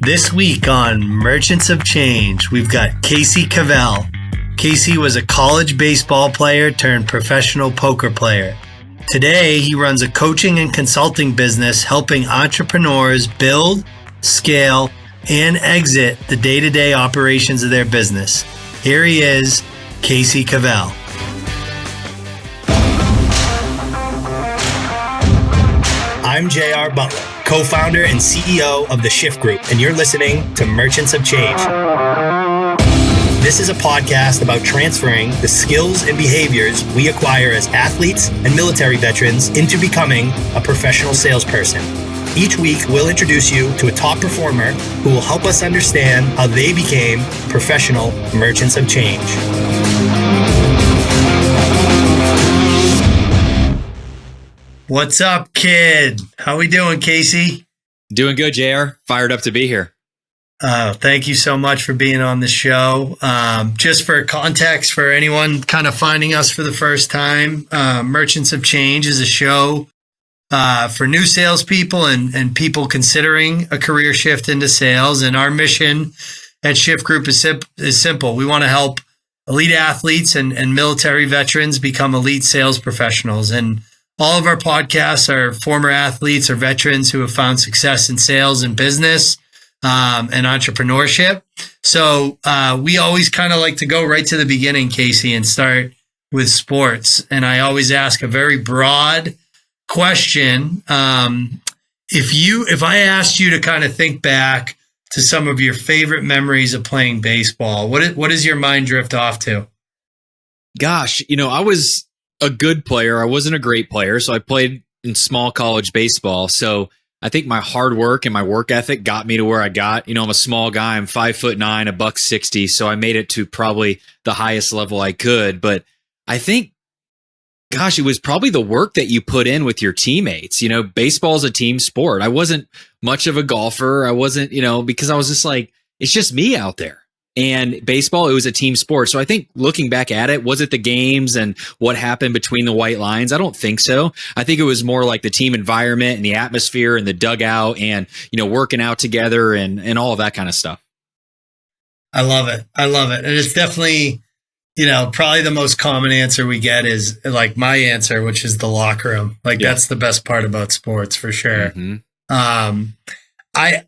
This week on Merchants of Change, we've got Casey Cavell. Casey was a college baseball player turned professional poker player. Today, he runs a coaching and consulting business helping entrepreneurs build, scale, and exit the day-to-day operations of their business. Here he is, Casey Cavell. I'm J.R. Butler, co-founder and CEO of the Shift Group, and you're listening to Merchants of Change. This is a podcast about transferring the skills and behaviors we acquire as athletes and military veterans into becoming a professional salesperson. Each week, we'll introduce you to a top performer who will help us understand how they became professional merchants of change. What's up, kid? How we doing, Casey? Doing good, JR. Fired up to be here. Thank you so much for being on the show. Just for context, for anyone kind of finding us for the first time, Merchants of Change is a show for new salespeople and people considering a career shift into sales. And our mission at Shift Group is simple. We want to help elite athletes and military veterans become elite sales professionals. And all of our podcasts are former athletes or veterans who have found success in sales and business and entrepreneurship. So we always kind of like to go right to the beginning, Casey, and start with sports. And I always ask a very broad question. If I asked you to kind of think back to some of your favorite memories of playing baseball, what does your mind drift off to? Gosh, I was a good player. I wasn't a great player. So I played in small college baseball. So I think my hard work and my work ethic got me to where I got. I'm a small guy. I'm 5'9", $160. So I made it to probably the highest level I could. But I think, gosh, it was probably the work that you put in with your teammates. Baseball is a team sport. I wasn't much of a golfer. I wasn't, because I was just like, it's just me out there. And baseball, it was a team sport. So I think looking back at it, was it the games and what happened between the white lines? I don't think so. I think it was more like the team environment and the atmosphere and the dugout and, working out together and all of that kind of stuff. I love it. And it's definitely, probably the most common answer we get is like my answer, which is the locker room. Like That's the best part about sports for sure. Mm-hmm.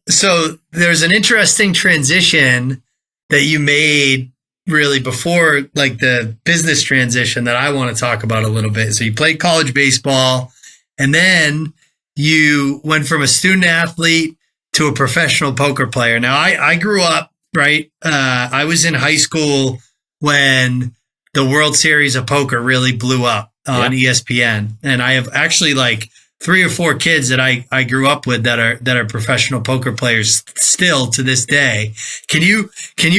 So there's an interesting transition that you made really before like the business transition that I want to talk about a little bit. So you played college baseball and then you went from a student athlete to a professional poker player. Now I grew up, right? I was in high school when the World Series of Poker really blew up on ESPN. And I have actually like 3 or 4 kids that I grew up with that are professional poker players still to this day. Can you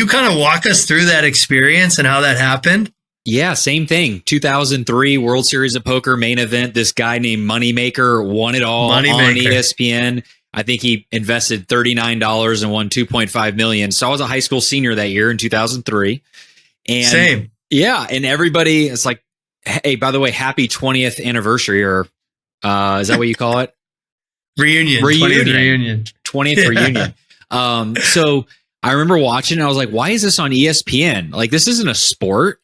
kind of walk us through that experience and how that happened? Yeah, same thing. 2003 World Series of Poker main event. This guy named Moneymaker won it all on ESPN. I think he invested $39 and won $2.5 million. So I was a high school senior that year in 2003. And same. Yeah, and everybody, it's like, hey, by the way, happy 20th anniversary, or is that what you call it? Reunion. 20th reunion. So I remember watching and I was like, why is this on ESPN? Like, this isn't a sport.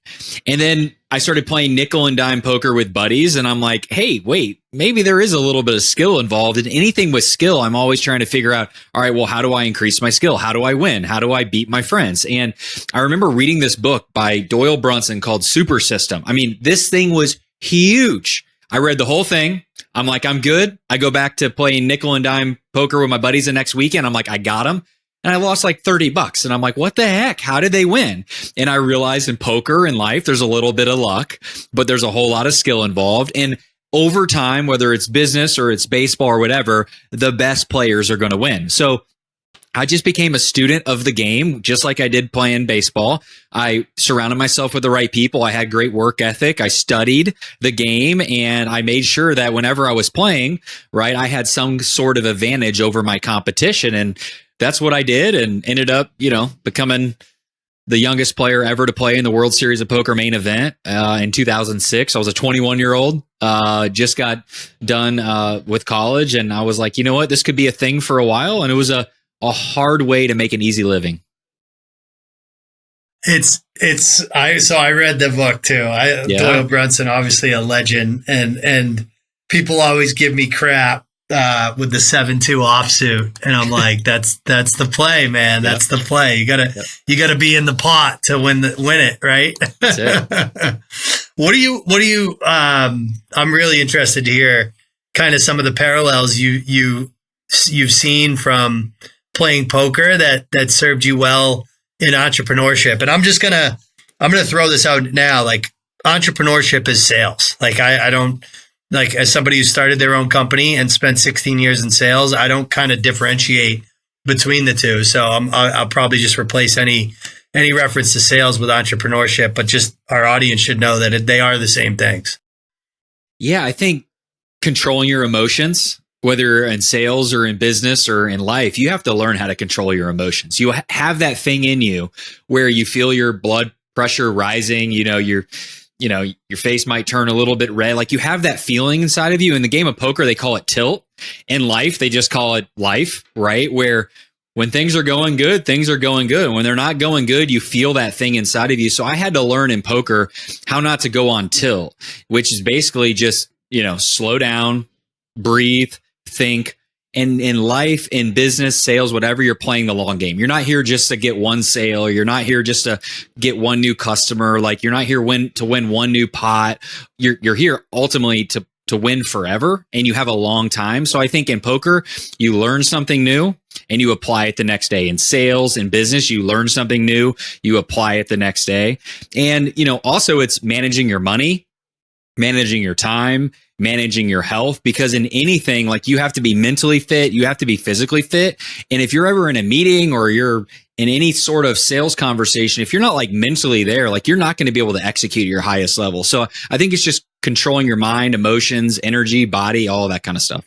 And then I started playing nickel and dime poker with buddies. And I'm like, hey, wait, maybe there is a little bit of skill involved. And anything with skill, I'm always trying to figure out, all right, well, how do I increase my skill? How do I win? How do I beat my friends? And I remember reading this book by Doyle Brunson called Super System. I mean, this thing was huge. I read the whole thing. I'm like, I'm good. I go back to playing nickel and dime poker with my buddies the next weekend. I'm like, I got them. And I lost like $30. And I'm like, what the heck? How did they win? And I realized in poker and life, there's a little bit of luck, but there's a whole lot of skill involved. And over time, whether it's business or it's baseball or whatever, the best players are going to win. So I just became a student of the game, just like I did playing baseball. I surrounded myself with the right people. I had great work ethic. I studied the game and I made sure that whenever I was playing, right, I had some sort of advantage over my competition. And that's what I did and ended up, becoming the youngest player ever to play in the World Series of Poker main event in 2006. I was a 21-year-old, just got done with college. And I was like, you know what, this could be a thing for a while. And it was a a hard way to make an easy living. I read the book too. Doyle Brunson, obviously a legend, and people always give me crap with the 7-2 offsuit, and I'm like, that's the play, man. That's the play. You gotta be in the pot to win it, right? That's it. What do you? I'm really interested to hear kind of some of the parallels you've seen from playing poker that served you well in entrepreneurship. And I'm gonna throw this out now. Like, entrepreneurship is sales. Like, I don't, like, as somebody who started their own company and spent 16 years in sales, I don't kind of differentiate between the two. So I'll probably just replace any reference to sales with entrepreneurship, but just our audience should know that they are the same things. Yeah, I think controlling your emotions, whether in sales or in business or in life, you have to learn how to control your emotions. You have that thing in you where you feel your blood pressure rising, your face might turn a little bit red. Like, you have that feeling inside of you. In the game of poker, they call it tilt. In life, they just call it life, right? Where when things are going good, things are going good. When they're not going good, you feel that thing inside of you. So I had to learn in poker how not to go on tilt, which is basically just, slow down, breathe, think. And in life, in business, sales, whatever, you're playing the long game. You're not here just to get one sale. You're not here just to get one new customer. Like, you're not here to win one new pot. You're here ultimately to win forever, and you have a long time. So I think in poker, you learn something new and you apply it the next day. In sales and business, you learn something new, you apply it the next day. And, also it's managing your money, managing your time, managing your health, because in anything, like, you have to be mentally fit, you have to be physically fit. And if you're ever in a meeting or you're in any sort of sales conversation, if you're not like mentally there, like, you're not going to be able to execute at your highest level. So I think it's just controlling your mind, emotions, energy, body, all that kind of stuff.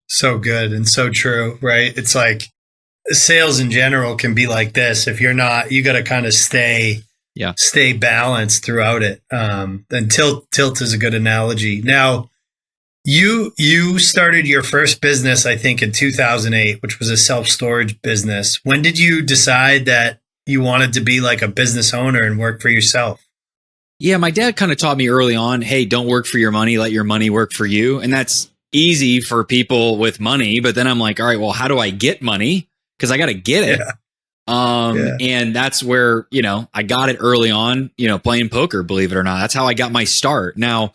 So good and so true, right? It's like sales in general can be like this. If you're not, you got to kind of stay balanced throughout it. And tilt is a good analogy. Now, you started your first business, I think, in 2008, which was a self-storage business. When did you decide that you wanted to be like a business owner and work for yourself? Yeah, my dad kind of taught me early on, hey, don't work for your money, let your money work for you. And that's easy for people with money. But then I'm like, all right, well, how do I get money? Because I got to get it. Yeah. And that's where, I got it early on, playing poker, believe it or not. That's how I got my start. Now,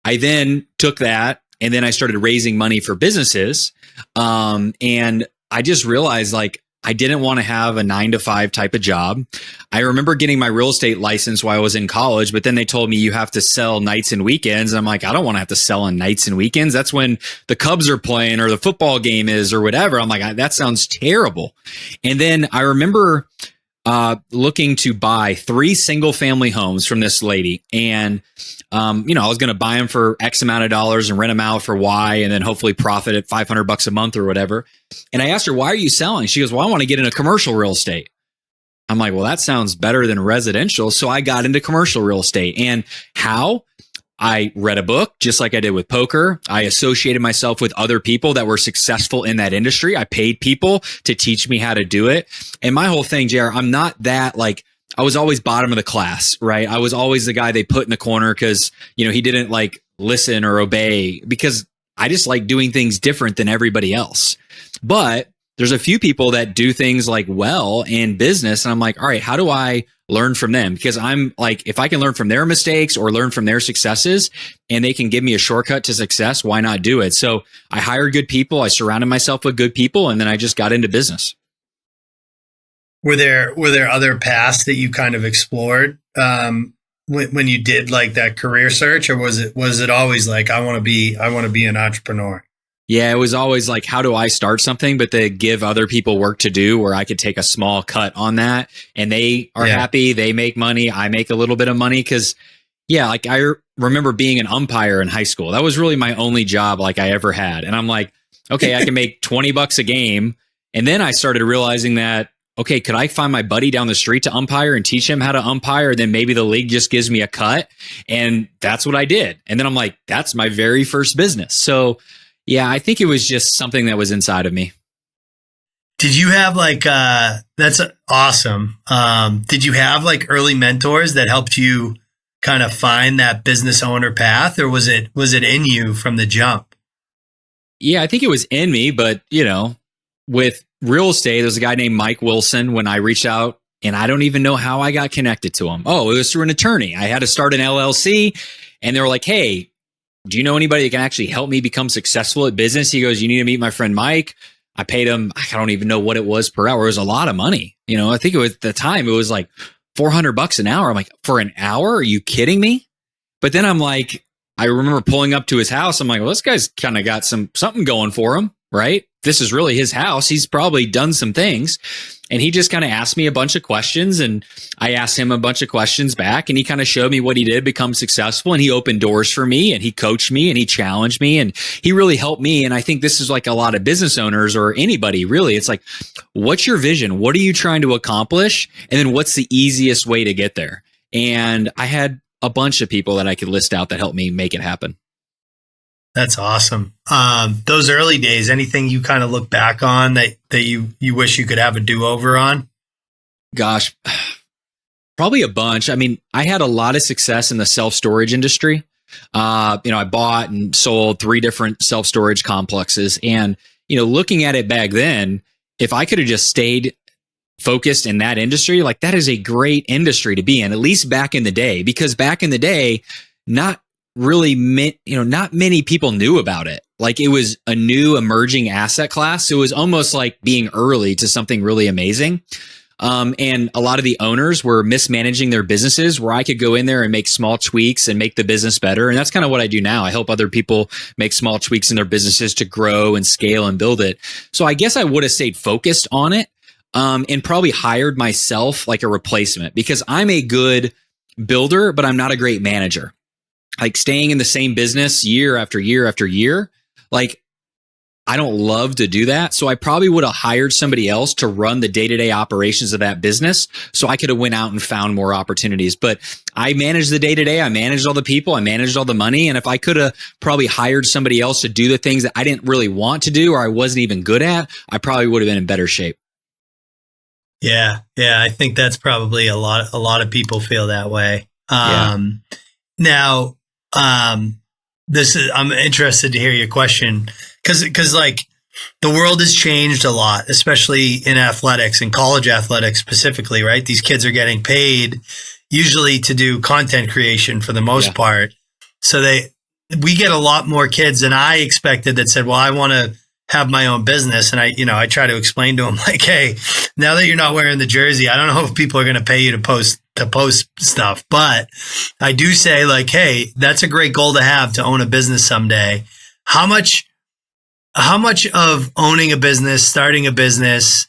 I then took that and then I started raising money for businesses. And I just realized, like, I didn't want to have a 9-to-5 type of job. I remember getting my real estate license while I was in college, but then they told me you have to sell nights and weekends. And I'm like, I don't want to have to sell on nights and weekends. That's when the Cubs are playing or the football game is or whatever. I'm like, that sounds terrible. And then I remember looking to buy 3 single family homes from this lady. And, I was going to buy them for X amount of dollars and rent them out for Y, and then hopefully profit at $500 a month or whatever. And I asked her, why are you selling? She goes, well, I want to get into commercial real estate. I'm like, well, that sounds better than residential. So I got into commercial real estate. And how? I read a book, just like I did with poker. I associated myself with other people that were successful in that industry. I paid people to teach me how to do it. And my whole thing, JR, I'm not that, like, I was always bottom of the class, right? I was always the guy they put in the corner because, he didn't like listen or obey, because I just like doing things different than everybody else. But there's a few people that do things like well in business. And I'm like, all right, how do I learn from them? Because I'm like, if I can learn from their mistakes or learn from their successes and they can give me a shortcut to success, why not do it? So I hired good people. I surrounded myself with good people, and then I just got into business. Were there other paths that you kind of explored when you did like that career search, or was it always like, I want to be an entrepreneur? Yeah, it was always like, how do I start something, but to give other people work to do where I could take a small cut on that and they are happy, they make money, I make a little bit of money. Cause like I remember being an umpire in high school. That was really my only job like I ever had. And I'm like, okay, I can make $20 a game. And then I started realizing that, okay, could I find my buddy down the street to umpire and teach him how to umpire? Then maybe the league just gives me a cut. And that's what I did. And then I'm like, that's my very first business. So yeah, I think it was just something that was inside of me. Did you have like, that's awesome. Did you have like early mentors that helped you kind of find that business owner path, or was it in you from the jump? Yeah, I think it was in me, but with real estate, there's a guy named Mike Wilson. When I reached out, and I don't even know how I got connected to him. Oh, it was through an attorney. I had to start an LLC, and they were like, "Hey, do you know anybody that can actually help me become successful at business?" He goes, "You need to meet my friend Mike." I paid him, I don't even know what it was per hour. It was a lot of money. I think it was, at the time, it was like $400 an hour. I'm like, for an hour? Are you kidding me? But then I'm like, I remember pulling up to his house. I'm like, well, this guy's kind of got something going for him, right? This is really his house. He's probably done some things. And he just kind of asked me a bunch of questions, and I asked him a bunch of questions back, and he kind of showed me what he did become successful, and he opened doors for me, and he coached me, and he challenged me, and he really helped me. And I think this is like a lot of business owners, or anybody really. It's like, what's your vision? What are you trying to accomplish? And then what's the easiest way to get there? And I had a bunch of people that I could list out that helped me make it happen. That's awesome. Those early days, anything you kind of look back on that you wish you could have a do-over on? Gosh, probably a bunch. I mean, I had a lot of success in the self-storage industry. I bought and sold 3 different self-storage complexes. And, looking at it back then, if I could have just stayed focused in that industry, like, that is a great industry to be in, at least back in the day, because back in the day, not many people knew about it. Like, it was a new emerging asset class. So it was almost like being early to something really amazing. And a lot of the owners were mismanaging their businesses, where I could go in there and make small tweaks and make the business better. And that's kind of what I do now. I help other people make small tweaks in their businesses to grow and scale and build it. So I guess I would have stayed focused on it, and probably hired myself like a replacement, because I'm a good builder, but I'm not a great manager. Like, staying in the same business year after year after year, like, I don't love to do that. So I probably would have hired somebody else to run the day-to-day operations of that business, so I could have went out and found more opportunities. But I managed the day-to-day. I managed all the people. I managed all the money. And if I could have probably hired somebody else to do the things that I didn't really want to do, or I wasn't even good at, I probably would have been in better shape. Yeah. I think that's probably a lot of people feel that way. Now, I'm interested to hear your question, because like, the world has changed a lot, especially in athletics and college athletics specifically, right? These kids are getting paid usually to do content creation for the most part. So we get a lot more kids than I expected that said, well, I want to have my own business. And I try to explain to them, like, hey, now that you're not wearing the jersey, I don't know if people are going to pay you to post stuff, but I do say, like, hey, that's a great goal to have, to own a business someday. How much of owning a business, starting a business,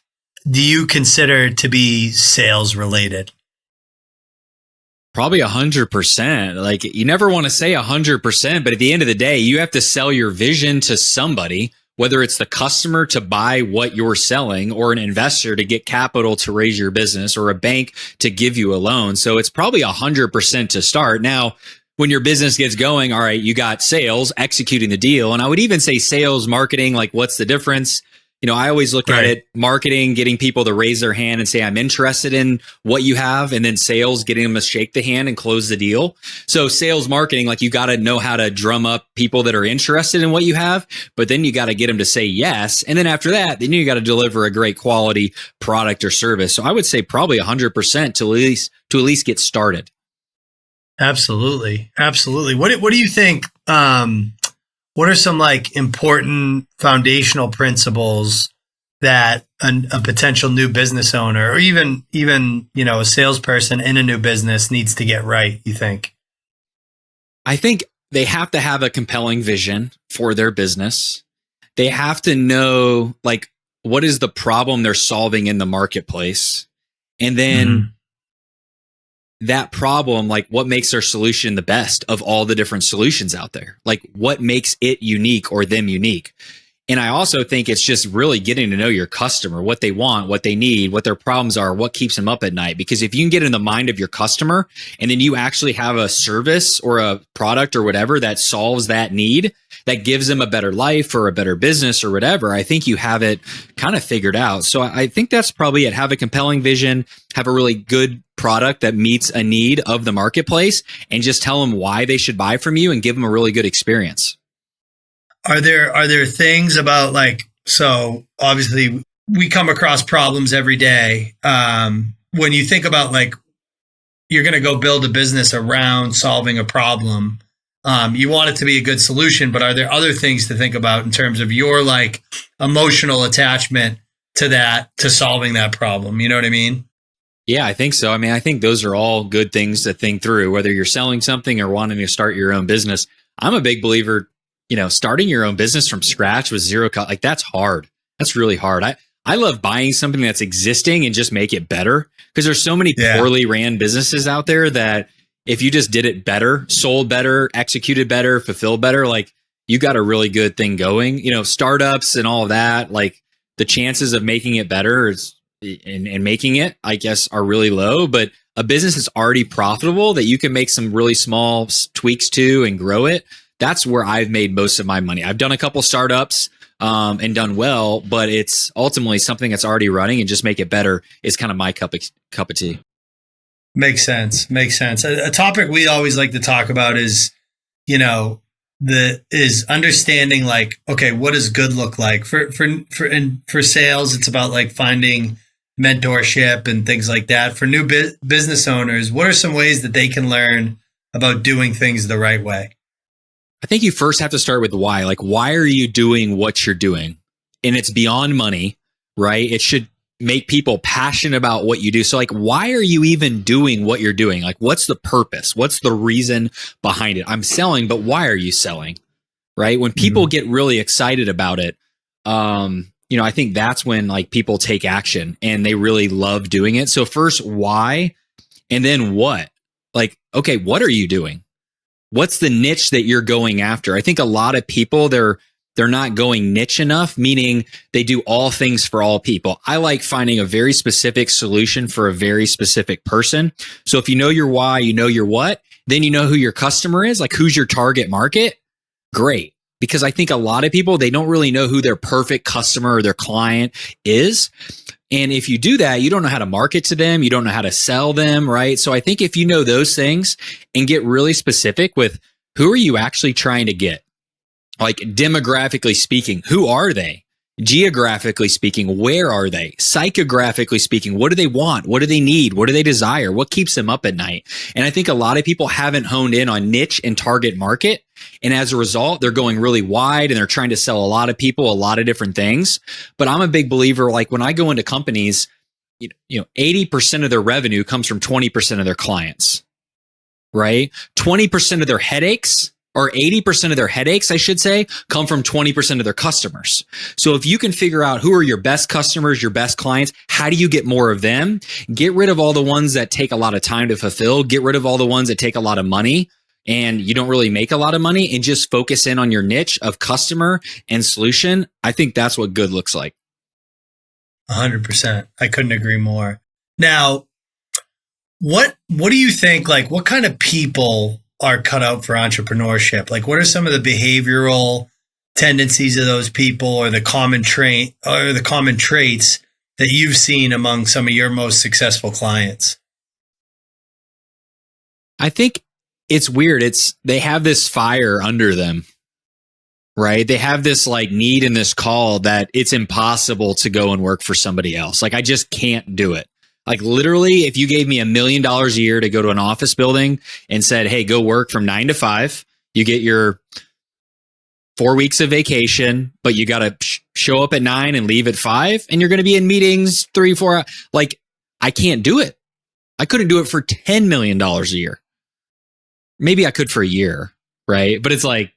do you consider to be sales related? Probably 100%. Like, you never want to say 100%, but at the end of the day, you have to sell your vision to somebody, whether it's the customer to buy what you're selling, or an investor to get capital to raise your business, or a bank to give you a loan. So it's probably 100% to start. Now, when your business gets going, all right, you got sales, executing the deal. And I would even say sales, marketing, like, what's the difference? I always look at it, marketing, getting people to raise their hand and say, I'm interested in what you have. And then sales, getting them to shake the hand and close the deal. So sales, marketing, like, you got to know how to drum up people that are interested in what you have, but then you got to get them to say yes. And then after that, then you got to deliver a great quality product or service. So I would say probably 100% to at least get started. Absolutely. What do you think? What are some like important foundational principles that a potential new business owner, or even a salesperson in a new business, needs to get right, you think? I think they have to have a compelling vision for their business. They have to know, like, what is the problem they're solving in the marketplace, and then that problem, like, what makes their solution the best of all the different solutions out there? Like, what makes it unique or them unique? And I also think it's just really getting to know your customer, what they want, what they need, what their problems are, what keeps them up at night. Because if you can get in the mind of your customer and then you actually have a service or a product or whatever that solves that need, that gives them a better life or a better business or whatever, I think you have it kind of figured out. So I think that's probably it. Have a compelling vision, have a really good product that meets a need of the marketplace, and just tell them why they should buy from you and give them a really good experience. Are there things about, like, so obviously we come across problems every day. When you think about, like, you're going to go build a business around solving a problem, you want it to be a good solution, but are there other things to think about in terms of your, like, emotional attachment to solving that problem? You know what I mean? Yeah, I think so. I mean, I think those are all good things to think through, whether you're selling something or wanting to start your own business. I'm a big believer, starting your own business from scratch with zero cost, like, that's hard. That's really hard. I love buying something that's existing and just make it better, because there's so many poorly ran businesses out there that if you just did it better, sold better, executed better, fulfilled better, like, you got a really good thing going. Startups and all of that, like, the chances of making it better and making it, I guess, are really low. But a business that's already profitable that you can make some really small tweaks to and grow it, that's where I've made most of my money. I've done a couple startups and done well, but it's ultimately something that's already running, and just make it better is kind of my cup of tea. Makes sense. A topic we always like to talk about is, is understanding, like, okay, what does good look like for sales? It's about, like, finding mentorship and things like that. For new business owners, what are some ways that they can learn about doing things the right way? I think you first have to start with why. Like, why are you doing what you're doing? And it's beyond money, right? It should make people passionate about what you do. So, like, why are you even doing what you're doing? Like, what's the purpose? What's the reason behind it? I'm selling, but why are you selling? Right? When people get really excited about it, I think that's when, like, people take action and they really love doing it. So first, why? And then what? Like, okay, what are you doing? What's the niche that you're going after? I think a lot of people, they're not going niche enough, meaning they do all things for all people. I like finding a very specific solution for a very specific person. So if you know your why, you know your what, then you know who your customer is, like, who's your target market. Great. Because I think a lot of people, they don't really know who their perfect customer or their client is. And if you do that, you don't know how to market to them. You don't know how to sell them, right? So I think if you know those things and get really specific with who are you actually trying to get, like, demographically speaking, who are they? Geographically speaking, where are they? Psychographically speaking, what do they want? What do they need? What do they desire? What keeps them up at night? And I think a lot of people haven't honed in on niche and target market. And as a result, they're going really wide and they're trying to sell a lot of people a lot of different things. But I'm a big believer, like, when I go into companies, 80% of their revenue comes from 20% of their clients, right? 20% of their headaches, or 80% of their headaches, I should say, come from 20% of their customers. So if you can figure out who are your best customers, your best clients, how do you get more of them? Get rid of all the ones that take a lot of time to fulfill. Get rid of all the ones that take a lot of money and you don't really make a lot of money, and just focus in on your niche of customer and solution. I think that's what good looks like. 100%. I couldn't agree more. Now, what do you think, like, what kind of people are cut out for entrepreneurship? Like, what are some of the behavioral tendencies of those people, or the common traits that you've seen among some of your most successful clients? I think it's weird. They have this fire under them, right? They have this, like, need and this call that it's impossible to go and work for somebody else. Like, I just can't do it. Like, literally, if you gave me $1 million a year to go to an office building and said, hey, go work from 9 to 5, you get your 4 weeks of vacation, but you got to show up at 9 and leave at 5, and you're going to be in meetings 3-4 hours. Like, I can't do it. I couldn't do it for $10 million a year. Maybe I could for a year, right? But it's like,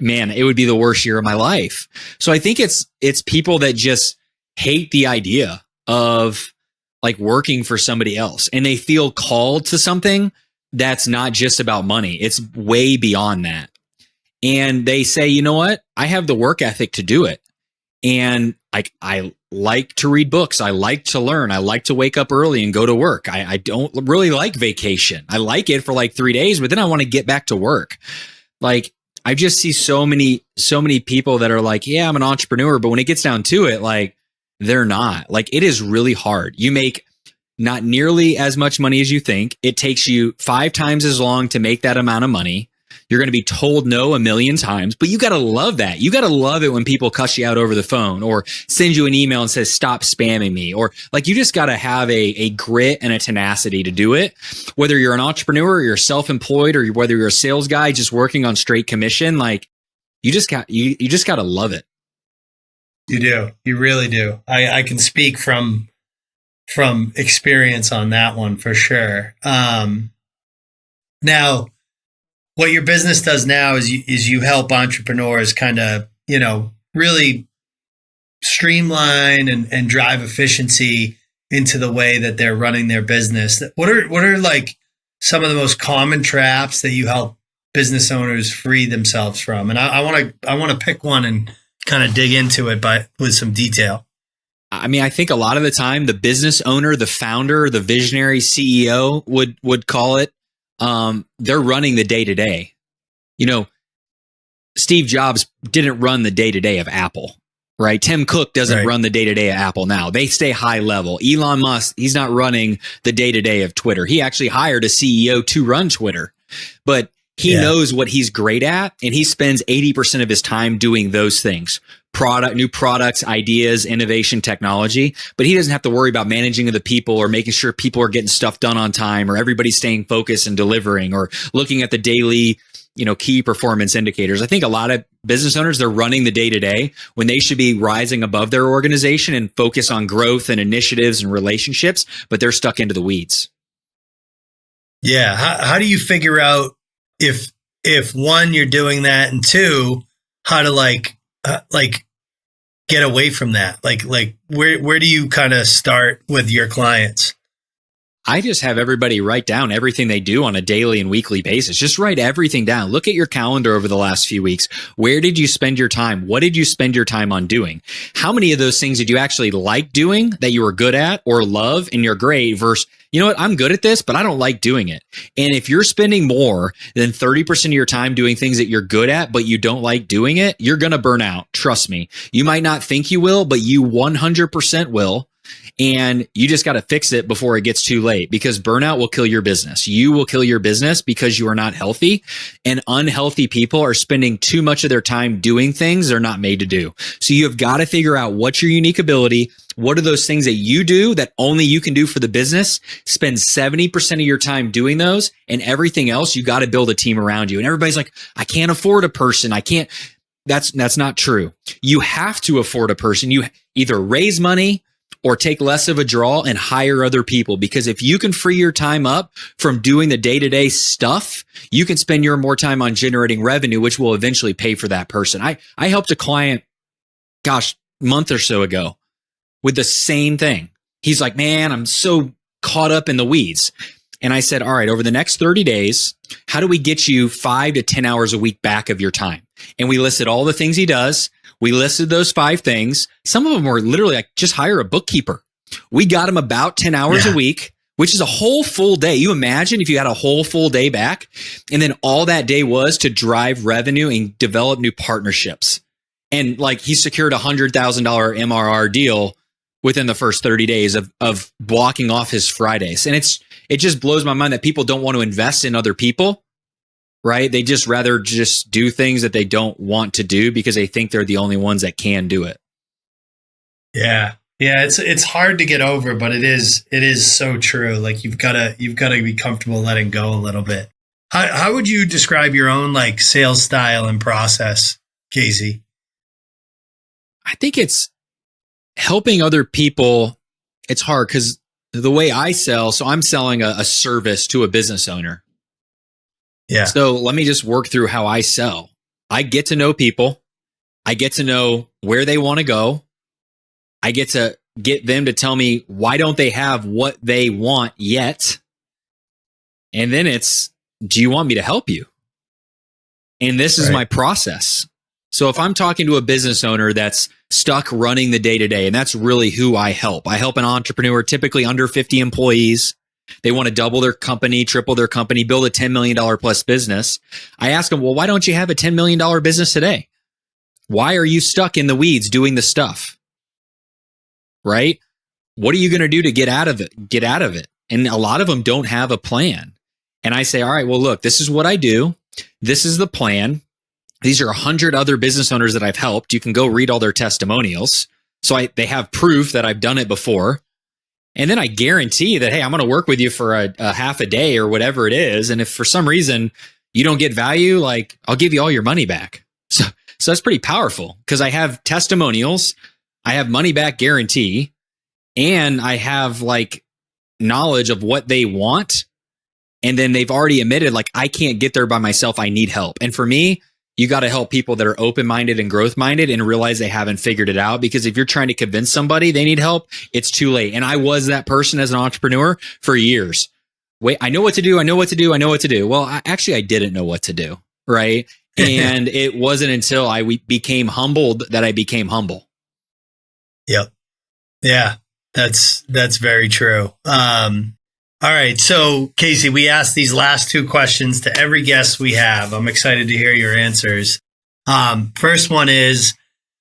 man, it would be the worst year of my life. So I think it's people that just hate the idea of, like, working for somebody else, and they feel called to something that's not just about money. It's way beyond that. and they say, you know what? I have the work ethic to do it. And I like to read books. I like to learn. I like to wake up early and go to work. I don't really like vacation. I like it for like 3 days, but then I want to get back to work. Like, I just see so many people that are like, yeah, I'm an entrepreneur. But when it gets down to it, like, they're not. Like, it is really hard. You make not nearly as much money as you think. It takes you 5 times as long to make that amount of money. You're going to be told no a million times, but you got to love that. You got to love it when people cuss you out over the phone or send you an email and says, stop spamming me. Or like, you just got to have a grit and a tenacity to do it. Whether you're an entrepreneur or you're self-employed or whether you're a sales guy just working on straight commission, like you just got to love it. You do. You really do. I can speak from experience on that one for sure. Now, what your business does now is you help entrepreneurs kind of, really streamline and drive efficiency into the way that they're running their business. What are like some of the most common traps that you help business owners free themselves from? And I want to pick one and kind of dig into it with some detail. I mean, I think a lot of the time the business owner, the founder, the visionary CEO would call it, they're running the day to day. Steve Jobs didn't run the day to day of Apple, right? Tim Cook doesn't run the day to day of Apple now. They stay high level. Elon Musk, he's not running the day to day of Twitter. He actually hired a CEO to run Twitter, but he knows what he's great at, and he spends 80% of his time doing those things. New products, ideas, innovation, technology, but he doesn't have to worry about managing the people or making sure people are getting stuff done on time or everybody's staying focused and delivering or looking at the daily, key performance indicators. I think a lot of business owners, they're running the day to day when they should be rising above their organization and focus on growth and initiatives and relationships, but they're stuck into the weeds. Yeah. How do you figure out if one, you're doing that, and two, how to like get away from that? Like where do you kind of start with your clients? I just have everybody write down everything they do on a daily and weekly basis. Just write everything down. Look at your calendar over the last few weeks. Where did you spend your time? What did you spend your time on doing? How many of those things did you actually like doing that you were good at or love and you're great versus, you know what, I'm good at this, but I don't like doing it. And if you're spending more than 30% of your time doing things that you're good at, but you don't like doing it, you're going to burn out. Trust me. You might not think you will, but you 100% will. And you just got to fix it before it gets too late, because burnout will kill your business. You will kill your business because you are not healthy, and unhealthy people are spending too much of their time doing things they're not made to do. So you have got to figure out what's your unique ability. What are those things that you do that only you can do for the business? Spend 70% of your time doing those, and everything else, you got to build a team around you. And everybody's like, I can't afford a person. I can't. That's not true. You have to afford a person. You either raise money or take less of a draw and hire other people. Because if you can free your time up from doing the day-to-day stuff, you can spend your more time on generating revenue, which will eventually pay for that person. I helped a client, a month or so ago with the same thing. He's like, man, I'm so caught up in the weeds. And I said, all right, over the next 30 days, how do we get you 5 to 10 hours a week back of your time? And we listed all the things he does. We listed those 5 things. Some of them were literally like, just hire a bookkeeper. We got him about 10 hours a week, which is a whole full day. You imagine if you had a whole full day back, and then all that day was to drive revenue and develop new partnerships. And like, he secured a $100,000 MRR deal within the first 30 days of blocking off his Fridays. And it just blows my mind that people don't want to invest in other people. Right? They just rather just do things that they don't want to do because they think they're the only ones that can do it. Yeah. Yeah. It's hard to get over, but it is so true. Like you've got to be comfortable letting go a little bit. How would you describe your own like sales style and process, Casey? I think it's helping other people. It's hard because the way I sell, so I'm selling a service to a business owner. Yeah. So let me just work through how I sell. I get to know people. I get to know where they want to go. I get to get them to tell me why don't they have what they want yet? And then it's, do you want me to help you? And this is my process. So if I'm talking to a business owner that's stuck running the day to day, and that's really who I help an entrepreneur, typically under 50 employees. They want to double their company, triple their company, build a $10 million plus business. I ask them, well, why don't you have a $10 million business today? Why are you stuck in the weeds doing the stuff? Right? What are you going to do to get out of it? Get out of it. And a lot of them don't have a plan. And I say, all right, well, look, this is what I do. This is the plan. These are 100 other business owners that I've helped. You can go read all their testimonials. So they have proof that I've done it before. And then I guarantee that, hey, I'm going to work with you for a half a day or whatever it is. And if for some reason you don't get value, like I'll give you all your money back. So that's pretty powerful because I have testimonials, I have money back guarantee, and I have like knowledge of what they want. And then they've already admitted, like, I can't get there by myself. I need help. And for me, you got to help people that are open-minded and growth-minded and realize they haven't figured it out. Because if you're trying to convince somebody they need help, it's too late. And I was that person as an entrepreneur for years. Wait, I know what to do. I know what to do. I know what to do. Well, I didn't know what to do. Right. And it wasn't until I became humbled that I became humble. Yep. Yeah, that's very true. All right. So, Casey, we asked these last two questions to every guest we have. I'm excited to hear your answers. First one is,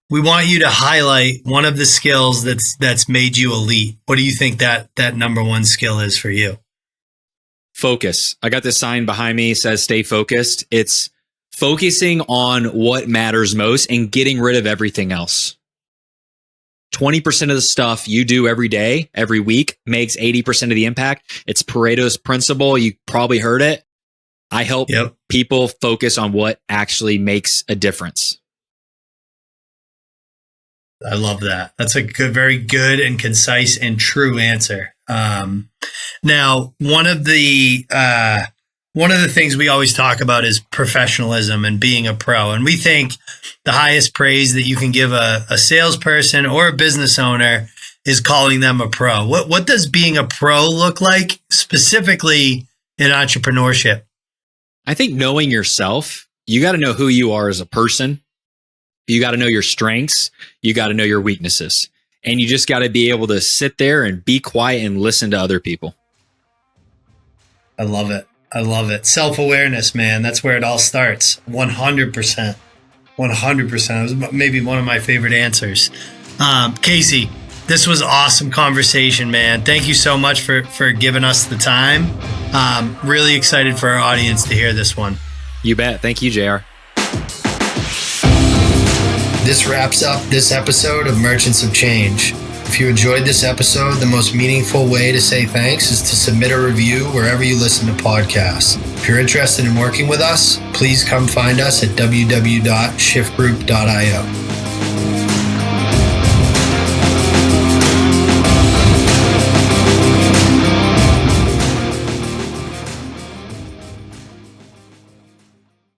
we want you to highlight one of the skills that's made you elite. What do you think that number one skill is for you? Focus. I got this sign behind me, says stay focused. It's focusing on what matters most and getting rid of everything else. 20% of the stuff you do every day, every week makes 80% of the impact. It's Pareto's principle. You probably heard it. I help people focus on what actually makes a difference. I love that. That's a very good and concise and true answer. Now, one of the things we always talk about is professionalism and being a pro. And we think the highest praise that you can give a salesperson or a business owner is calling them a pro. What does being a pro look like specifically in entrepreneurship? I think knowing yourself, you got to know who you are as a person. You got to know your strengths. You got to know your weaknesses. And you just got to be able to sit there and be quiet and listen to other people. I love it. I love it. Self-awareness, man. That's where it all starts. 100%. 100%. It was maybe one of my favorite answers. Casey, this was awesome conversation, man. Thank you so much for giving us the time. Really excited for our audience to hear this one. You bet. Thank you, JR. This wraps up this episode of Merchants of Change. If you enjoyed this episode, the most meaningful way to say thanks is to submit a review wherever you listen to podcasts. If you're interested in working with us, please come find us at www.shiftgroup.io.